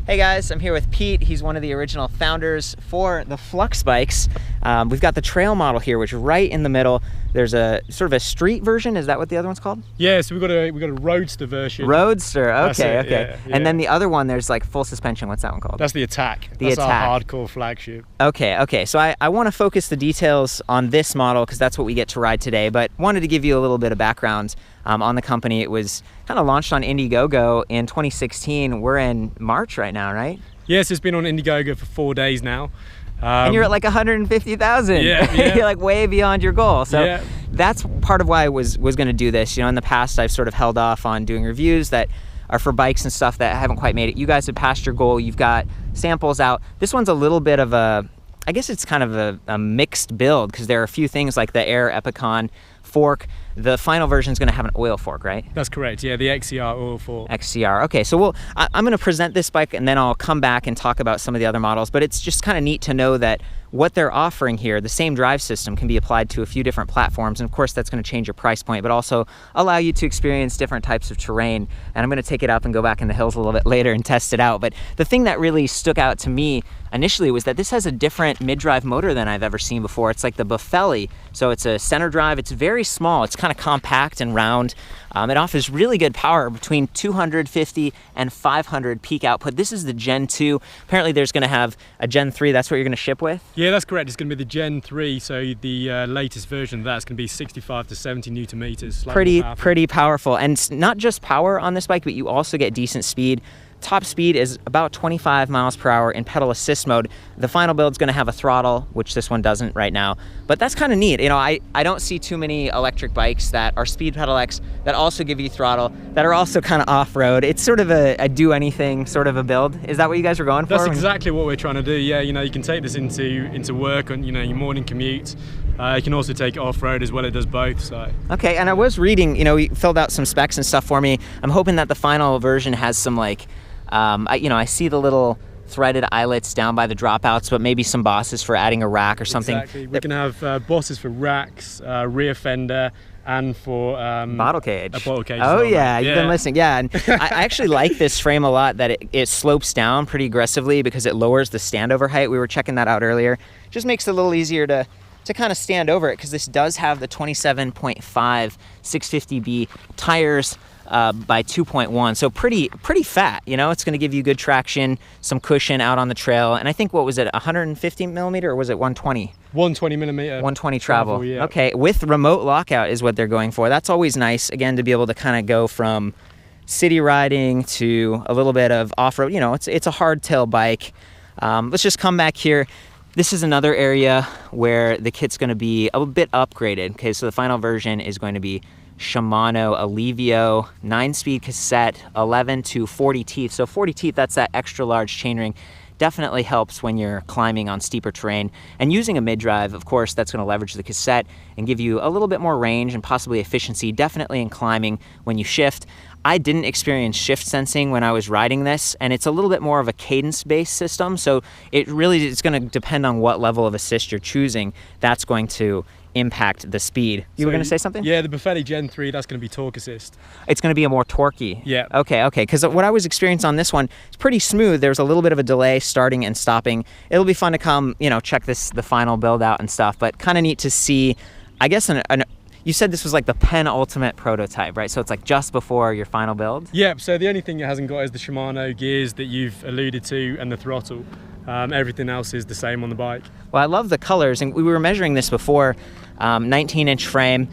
Hey guys, I'm here with Pete. He's one of the original founders for the Flux bikes. We've got the trail model here, which is right in the middle. There's a sort of a street version. Is that what the other one's called? Yeah, so we've got a roadster version. Roadster, okay, okay. Yeah. And then the other one, there's like full suspension. What's that one called? That's the Attack. That's our hardcore flagship. Okay. So I want to focus the details on this model because that's what we get to ride today, but wanted to give you a little bit of background on the company. It was kind of launched on Indiegogo in 2016. We're in March right now, right? Yes, it's been on Indiegogo for 4 days now. And you're at like 150,000. Yeah. You're like way beyond your goal. So that's part of why I was going to do this. You know, in the past, I've sort of held off on doing reviews that are for bikes and stuff that haven't quite made it. You guys have passed your goal. You've got samples out. This one's a little bit of I guess it's kind of a mixed build because there are a few things like the Air Epicon fork. The final version is going to have an oil fork, right? That's correct, yeah, the XCR oil fork. XCR, okay, so I'm going to present this bike and then I'll come back and talk about some of the other models, but it's just kind of neat to know that what they're offering here, the same drive system, can be applied to a few different platforms, and of course that's going to change your price point, but also allow you to experience different types of terrain. And I'm going to take it up and go back in the hills a little bit later and test it out. But the thing that really stuck out to me initially was that this has a different mid-drive motor than I've ever seen before. It's like the Buffelli, so it's a center drive. It's very small. It's kind of compact and round. It offers really good power between 250 and 500 peak output. This is the Gen 2. Apparently there's going to have a Gen 3. That's what you're going to ship with? Yeah, that's correct. It's going to be the Gen 3, so the latest version of that's going to be 65 to 70 Newton meters. Pretty powerful. And not just power on this bike, but you also get decent speed. Top speed is about 25 miles per hour in pedal assist mode. The final build's going to have a throttle, which this one doesn't right now. But that's kind of neat. You know, I don't see too many electric bikes that are Speed Pedal X that also give you throttle, that are also kind of off-road. It's sort of a do-anything sort of a build. Is that what you guys were going for? That's exactly what we're trying to do. Yeah, you know, you can take this into work on, you know, your morning commute. You can also take it off-road as well. It does both. So. Okay, and I was reading, you know, you filled out some specs and stuff for me. I'm hoping that the final version has some like, I see the little threaded eyelets down by the dropouts, but maybe some bosses for adding a rack or something. Exactly. We can have bosses for racks, rear fender, and for bottle cage. A bottle cage. Oh yeah, you've been listening. Yeah, and I actually like this frame a lot. That it slopes down pretty aggressively because it lowers the standover height. We were checking that out earlier. Just makes it a little easier to kind of stand over it because this does have the 27.5 650B tires. By 2.1, so pretty fat. You know, it's going to give you good traction, some cushion out on the trail, and I think, what was it, 150 millimeter or was it 120? 120 millimeter. 120 travel. Yeah. Okay, with remote lockout is what they're going for. That's always nice, again, to be able to kind of go from city riding to a little bit of off-road. You know, it's a hardtail bike. Let's just come back here. This is another area where the kit's going to be a bit upgraded. Okay, so the final version is going to be Shimano Alivio 9-speed cassette, 11 to 40 teeth. So 40 teeth, that's that extra large chainring. Definitely helps when you're climbing on steeper terrain. And using a mid-drive, of course, that's going to leverage the cassette and give you a little bit more range and possibly efficiency, definitely in climbing when you shift. I didn't experience shift sensing when I was riding this, and it's a little bit more of a cadence-based system, so it's going to depend on what level of assist you're choosing. That's going to impact the speed. You were going to say something? Yeah, the Buffelli Gen 3, that's going to be torque assist. It's going to be a more torquey. Yeah. Okay, because what I was experiencing on this one, it's pretty smooth. There's a little bit of a delay starting and stopping. It'll be fun to come, you know, check the final build out and stuff, but kind of neat to see, I guess, you said this was like the penultimate prototype, right? So it's like just before your final build? Yeah, so the only thing it hasn't got is the Shimano gears that you've alluded to and the throttle. Everything else is the same on the bike. Well, I love the colors, and we were measuring this before, 19-inch frame.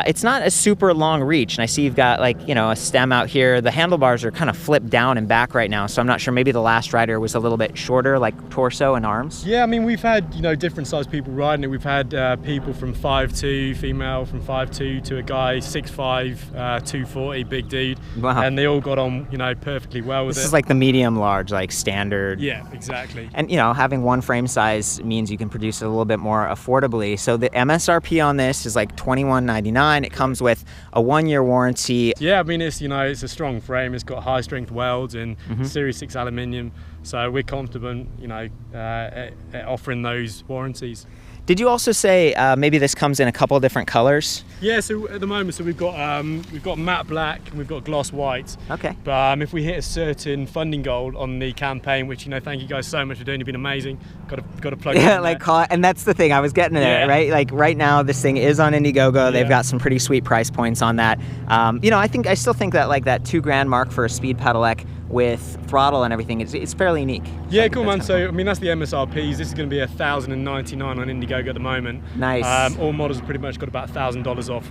It's not a super long reach, and I see you've got, like, you know, a stem out here. The handlebars are kind of flipped down and back right now, so I'm not sure. Maybe the last rider was a little bit shorter, like torso and arms. Yeah, I mean, we've had, you know, different sized people riding it. We've had people from 5'2", female from 5'2", to a guy 6'5", 240, big dude. Wow. And they all got on, you know, perfectly well with it. This is like the medium-large, like standard. Yeah, exactly. And, you know, having one frame size means you can produce it a little bit more affordably. So the MSRP on this is like $21.99. It comes with a 1-year warranty. Yeah, I mean, it's, you know, it's a strong frame. It's got high strength welds and Series 6 aluminium. So we're confident, you know, at offering those warranties. Did you also say maybe this comes in a couple of different colors? Yeah, so at the moment, we've got matte black and we've got gloss white. Okay. But if we hit a certain funding goal on the campaign, which thank you guys so much for doing, you've been amazing. Got to plug. Yeah, like and that's the thing I was getting at, right? Like right now, this thing is on Indiegogo. Yeah. They've got some pretty sweet price points on that. I still think that like that $2,000 mark for a speed pedelec with throttle and everything, it's fairly unique. Yeah, cool, man. So, that's the MSRPs. This is going to be $1,099 on Indiegogo at the moment. Nice. All models have pretty much got about $1,000 off.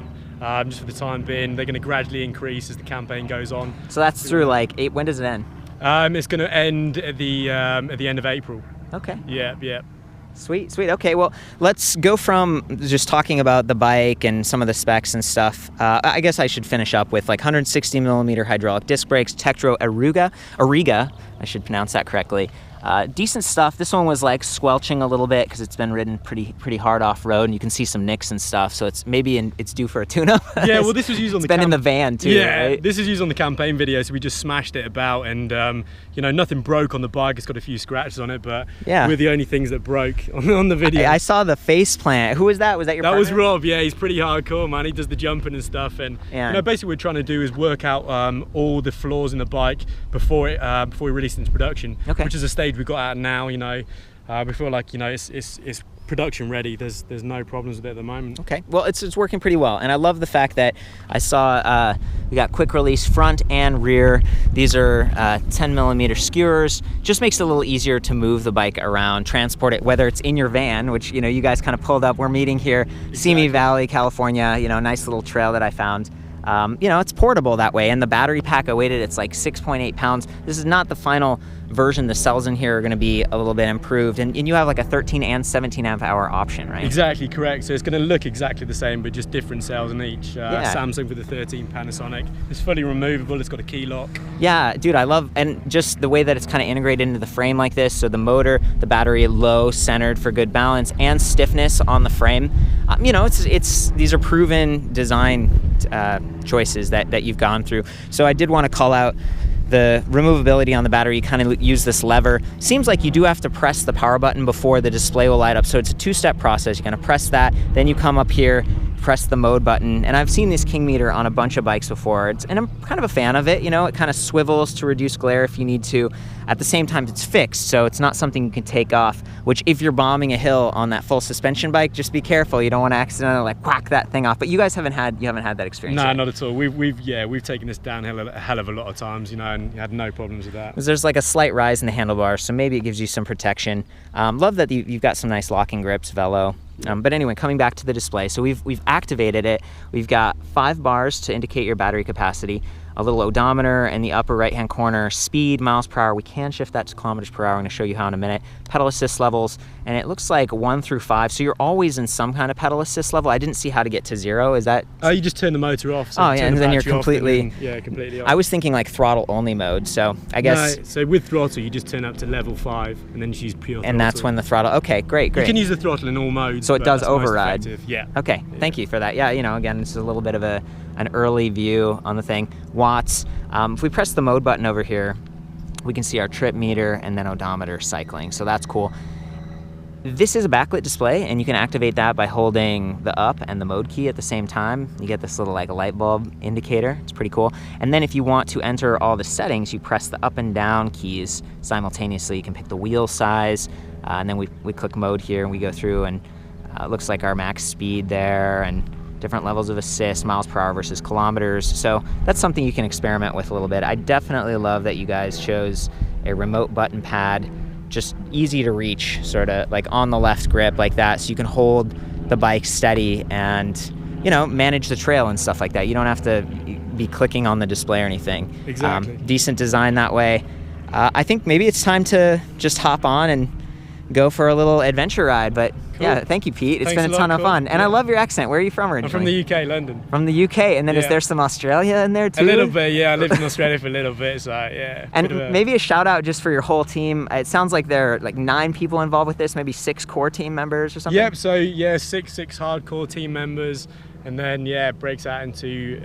Just for the time being, they're going to gradually increase as the campaign goes on. So that's through like when does it end? It's going to end at the end of April. Okay. Yeah. Sweet. Okay, well, let's go from just talking about the bike and some of the specs and stuff. I guess I should finish up with like 160 millimeter hydraulic disc brakes, Tektro Auriga, I should pronounce that correctly. Decent stuff. This one was like squelching a little bit because it's been ridden pretty hard off road, and you can see some nicks and stuff. So it's it's due for a tune-up. Yeah, well, this was used on It's been in the van too. Yeah, right? This is used on the campaign video, so we just smashed it about, and nothing broke on the bike. It's got a few scratches on it, but we're the only things that broke on the video. I saw the face plant. Who was that? Was that your partner? That was Rob. Yeah, he's pretty hardcore, man. He does the jumping and stuff, and basically what we're trying to do is work out all the flaws in the bike before we release it into production, which is a stage we've got out now. We feel like it's production ready. There's no problems with it at the moment. Okay, well it's working pretty well, and I love the fact that I saw we got quick release front and rear. These are 10 millimeter skewers. Just makes it a little easier to move the bike around, transport it, whether it's in your van, which you guys kind of pulled up. We're meeting here, Simi Valley, California. Nice little trail that I found. It's portable that way, and the battery pack I weighted, it's like 6.8 pounds. This is not the final version. The cells in here are going to be a little bit improved, and you have like a 13 and 17 amp hour option, right? Exactly correct. So it's going to look exactly the same, but just different cells in each. Samsung with the 13, Panasonic. It's fully removable. It's got a key lock. Yeah, dude, I love, and just the way that it's kind of integrated into the frame like this. So the motor, the battery low centered for good balance and stiffness on the frame. These are proven design choices that you've gone through. So I did want to call out the removability on the battery. You kind of use this lever. Seems like you do have to press the power button before the display will light up. So it's a two-step process. You're going to press that, then you come up here, press the mode button. And I've seen this King meter on a bunch of bikes before, and I'm kind of a fan of it. It kind of swivels to reduce glare if you need to. At the same time, it's fixed, so it's not something you can take off, which if you're bombing a hill on that full suspension bike, just be careful. You don't want to accidentally like whack that thing off. But you guys haven't had that experience. No, yet. Not at all. We've taken this downhill a hell of a lot of times, and had no problems with that. There's like a slight rise in the handlebars, so maybe it gives you some protection. Love that you've got some nice locking grips, Velo. But anyway, coming back to the display, so we've activated it. We've got 5 bars to indicate your battery capacity, a little odometer in the upper right-hand corner, speed, miles per hour. We can shift that to kilometers per hour. I'm going to show you how in a minute. Pedal assist levels, and it looks like 1 through 5, so you're always in some kind of pedal assist level. I didn't see how to get to 0. Is that? Oh, you just turn the motor off. So and then you're completely. Completely off. I was thinking like throttle only mode, so I guess. No, so with throttle, you just turn up to level 5, and then you use pure throttle. And that's when the throttle. Okay, great. You can use the throttle in all modes. So it does override. Yeah. Okay, thank you for that. Yeah, again, this is a little bit of an early view on the thing. Watts. If we press the mode button over here, we can see our trip meter and then odometer cycling. So that's cool. This is a backlit display, and you can activate that by holding the up and the mode key at the same time. You get this little like light bulb indicator. It's pretty cool. And then if you want to enter all the settings, you press the up and down keys simultaneously. You can pick the wheel size, and then we click mode here, and we go through, and it looks like our max speed there, and different levels of assist, miles per hour versus kilometers. So that's something you can experiment with a little bit. I definitely love that you guys chose a remote button pad, just easy to reach, sort of like on the left grip like that, so you can hold the bike steady and manage the trail and stuff like that. You don't have to be clicking on the display or anything. Exactly. Decent design that way. I think maybe it's time to just hop on and go for a little adventure ride. But cool. Yeah, thank you, Pete. It's been a ton of fun. And I love your accent. Where are you from originally? I'm from the UK, London. From the UK, and then is there some Australia in there too? A little bit, yeah. I lived in Australia for a little bit, so yeah. And maybe a shout out just for your whole team. It sounds like there are like 9 people involved with this, maybe 6 core team members or something. Yep. So yeah, six hardcore team members. And then it breaks out into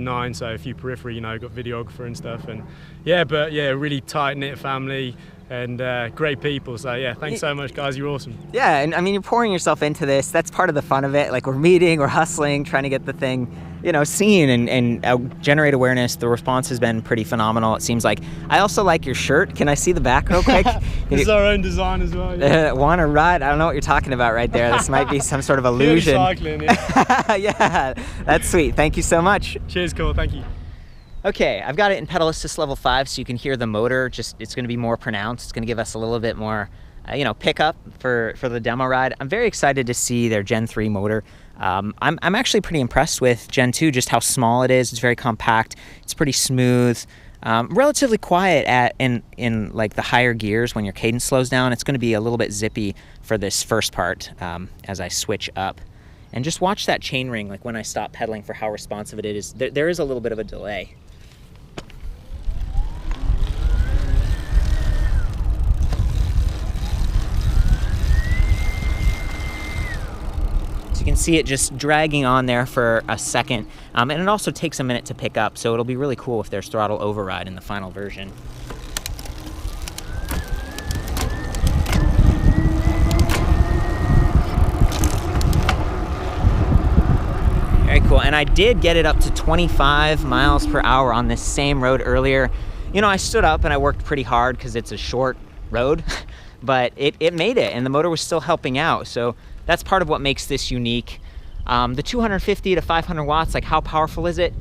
9, so a few periphery, got videographer and stuff, and a really tight knit family. and great people. So yeah, thanks so much, guys. You're awesome. Yeah, and I mean, you're pouring yourself into this. That's part of the fun of it. Like, we're meeting, we're hustling, trying to get the thing, you know, seen and generate awareness. The response has been pretty phenomenal, it seems like. I also like your shirt. Can I see the back real quick? It's our own design as well. Yeah. Want to ride? I don't know what you're talking about right there. This might be some sort of illusion. Cycling, yeah. Yeah, that's sweet. Thank you so much. Cheers, cool. Thank you. Okay, I've got it in pedal assist level 5, so you can hear the motor. Just, it's going to be more pronounced. It's going to give us a little bit more, you know, pickup for the demo ride. I'm very excited to see their Gen 3 motor. I'm actually pretty impressed with Gen 2, just how small it is. It's very compact. It's pretty smooth. Relatively quiet in like the higher gears when your cadence slows down. It's going to be a little bit zippy for this first part as I switch up. And just watch that chain ring, like when I stop pedaling, for how responsive it is. There is a little bit of a delay. You can see it just dragging on there for a second, and it also takes a minute to pick up, so it'll be really cool if there's throttle override in the final version. Very cool, and I did get it up to 25 miles per hour on this same road earlier. You know, I stood up and I worked pretty hard because it's a short road, but it made it, and the motor was still helping out, so that's part of what makes this unique. The 250 to 500 watts, like how powerful is it?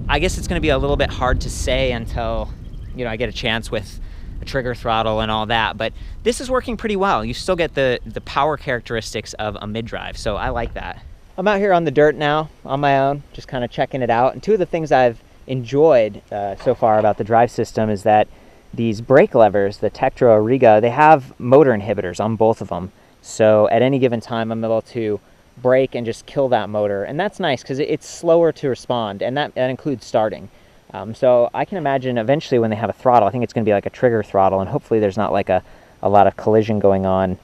I guess it's gonna be a little bit hard to say until, you know, I get a chance with a trigger throttle and all that, but this is working pretty well. You still get the power characteristics of a mid-drive, so I like that. I'm out here on the dirt now, on my own, just kind of checking it out. And two of the things I've enjoyed so far about the drive system is that these brake levers, the Tektro Riga, they have motor inhibitors on both of them. So at any given time, I'm able to brake and just kill that motor. And that's nice because it's slower to respond, and that includes starting. So I can imagine eventually when they have a throttle, I think it's going to be like a trigger throttle, and hopefully there's not like a lot of collision going on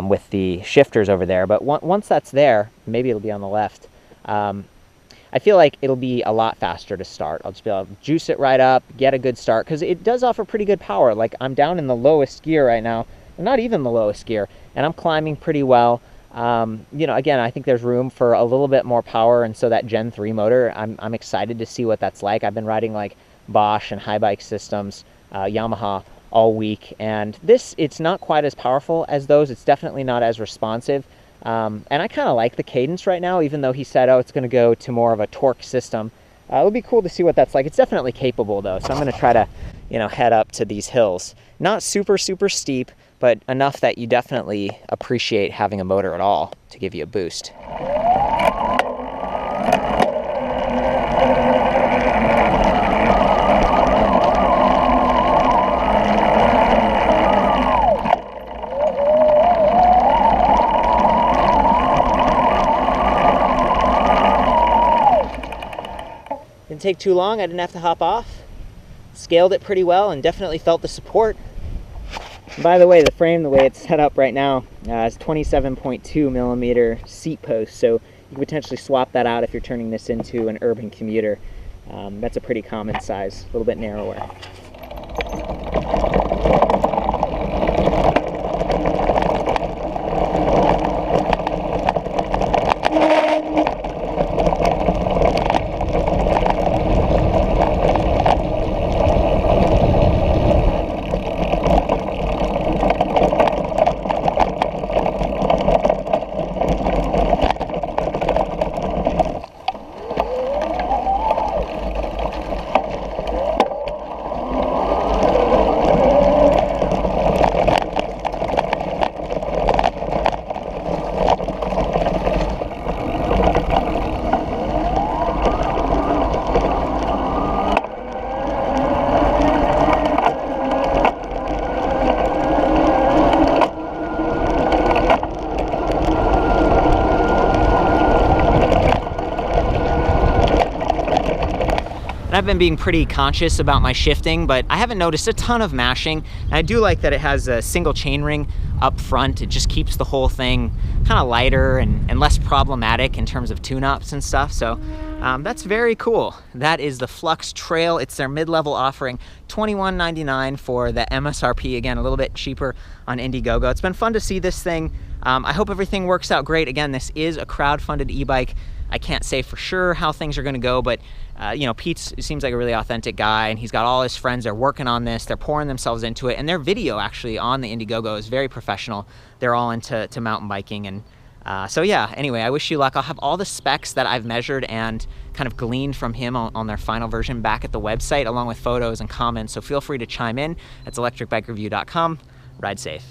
with the shifters over there. But once that's there, maybe it'll be on the left, I feel like it'll be a lot faster to start. I'll just be able to juice it right up, get a good start, because it does offer pretty good power. Like, I'm down in the lowest gear right now, not even the lowest gear, and I'm climbing pretty well. You know, again, I think there's room for a little bit more power, and so that Gen 3 motor, I'm excited to see what that's like. I've been riding like Bosch and high bike systems, Yamaha, all week, and it's not quite as powerful as those. It's definitely not as responsive, and I kind of like the cadence right now, even though he said, oh, it's going to go to more of a torque system. It'll be cool to see what that's like. It's definitely capable though, so I'm going to try to, you know, head up to these hills. Not super steep, but enough that you definitely appreciate having a motor at all to give you a boost. Didn't take too long, I didn't have to hop off. Scaled it pretty well and definitely felt the support. By the way, the frame, the way it's set up right now, is 27.2 millimeter seat post, so you can potentially swap that out if you're turning this into an urban commuter. That's a pretty common size, a little bit narrower. I've been being pretty conscious about my shifting, but I haven't noticed a ton of mashing. And I do like that it has a single chain ring up front. It just keeps the whole thing kind of lighter and less problematic in terms of tune-ups and stuff. So That's very cool. That is the Flux Trail. It's their mid-level offering, $21.99 for the MSRP. Again, a little bit cheaper on Indiegogo. It's been fun to see this thing. I hope everything works out great. Again, this is a crowd-funded e-bike. I can't say for sure how things are going to go, but you know, Pete seems like a really authentic guy, and he's got all his friends. They're working on this. They're pouring themselves into it, and their video actually on the Indiegogo is very professional. They're all into mountain biking, and so yeah, anyway, I wish you luck. I'll have all the specs that I've measured and kind of gleaned from him on their final version back at the website, along with photos and comments, so feel free to chime in. It's ElectricBikeReview.com. Ride safe.